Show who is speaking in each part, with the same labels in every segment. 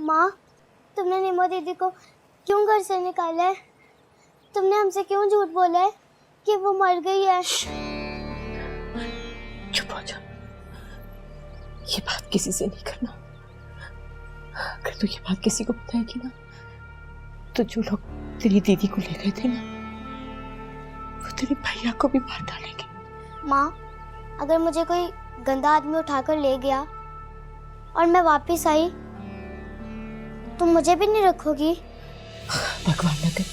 Speaker 1: माँ, तुमने निमो दीदी को क्यों घर से निकाला है? तुमने हमसे क्यों झूठ बोला है कि वो मर गई है?
Speaker 2: चुप हो जा, ये बात किसी से नहीं करना। अगर तू ये बात किसी को बताएगी ना, तो जो लोग तेरी दीदी को ले गए थे ना, वो तेरे भैया को भी मार डालेंगे।
Speaker 1: माँ, अगर मुझे कोई गंदा आदमी उठाकर ले गया और मैं वापस आई, तुम मुझे भी नहीं रखोगी?
Speaker 2: भगवान न करे,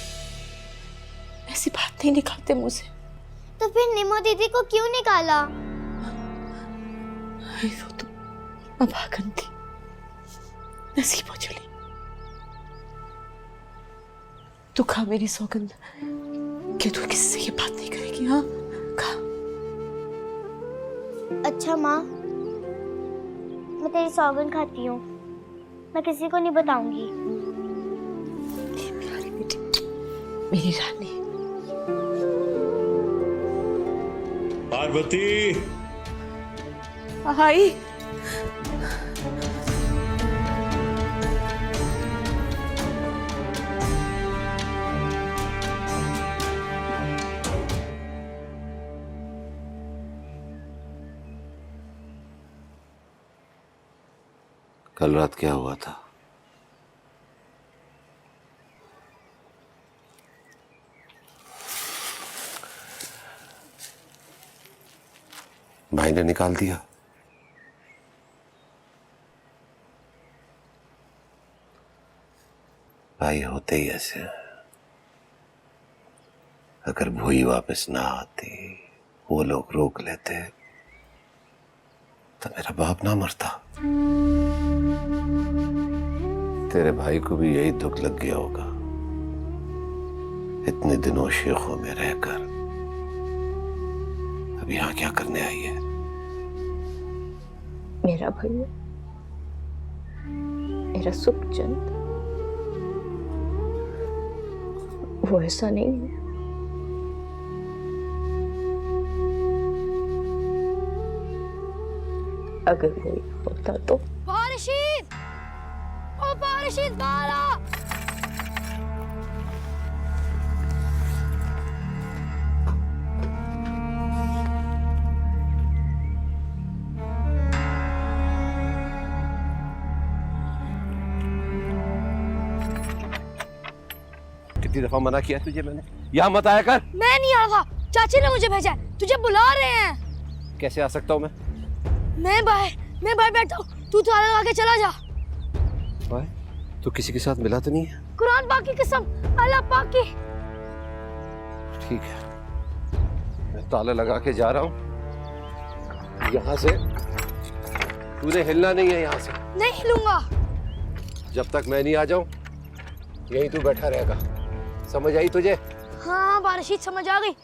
Speaker 2: ऐसी बात नहीं निकालते मुंह से।
Speaker 1: तो फिर निमो दीदी को क्यों निकाला?
Speaker 2: वो तो अभागन थी, नसीब हो चली। तू खा मेरी सौगंध कि तू किसी से ये बात नहीं करेगी। हाँ, खा।
Speaker 1: अच्छा माँ, मैं तेरी सौगंध खाती हूँ, मैं किसी को नहीं बताऊंगी।
Speaker 2: प्यारी बेटी, मेरी रानी।
Speaker 3: पार्वती,
Speaker 2: आई।
Speaker 3: कल रात क्या हुआ था? भाई ने निकाल दिया? भाई होते ही ऐसे हैं। अगर भूई वापस ना आती, वो लोग रोक लेते, तो मेरा बाप ना मरता। तेरे भाई को भी यही दुख लग गया होगा, इतने दिनों शेखों में रहकर अब यहाँ क्या करने आई है?
Speaker 2: मेरा भैया, मेरा सुखचंद, वो ऐसा नहीं है। अगर वो होता तो।
Speaker 1: बारिशीद! ओ बारिशीद, बाहर आ!
Speaker 3: कितनी दफा मना किया तुझे मैंने, यहाँ मत आया कर।
Speaker 1: मैं नहीं आ रहा, चाची ने मुझे भेजा है, तुझे बुला रहे हैं।
Speaker 3: कैसे आ सकता हूँ मैं?
Speaker 1: मैं बाहर बैठा हूँ, तू ताला लगा के चला जा।
Speaker 3: भाई, तू किसी के साथ मिला तो नहीं है?
Speaker 1: कुरान पाक की कसम, अल्लाह पाक की।
Speaker 3: ठीक है, मैं ताला लगा के जा रहा हूँ। यहाँ से तूने हिलना नहीं है, यहाँ से
Speaker 1: नहीं हिलूंगा
Speaker 3: जब तक मैं नहीं आ जाऊं। यहीं तू बैठा रहेगा, समझ आई तुझे?
Speaker 1: हाँ बारिशीद, समझ आ गई।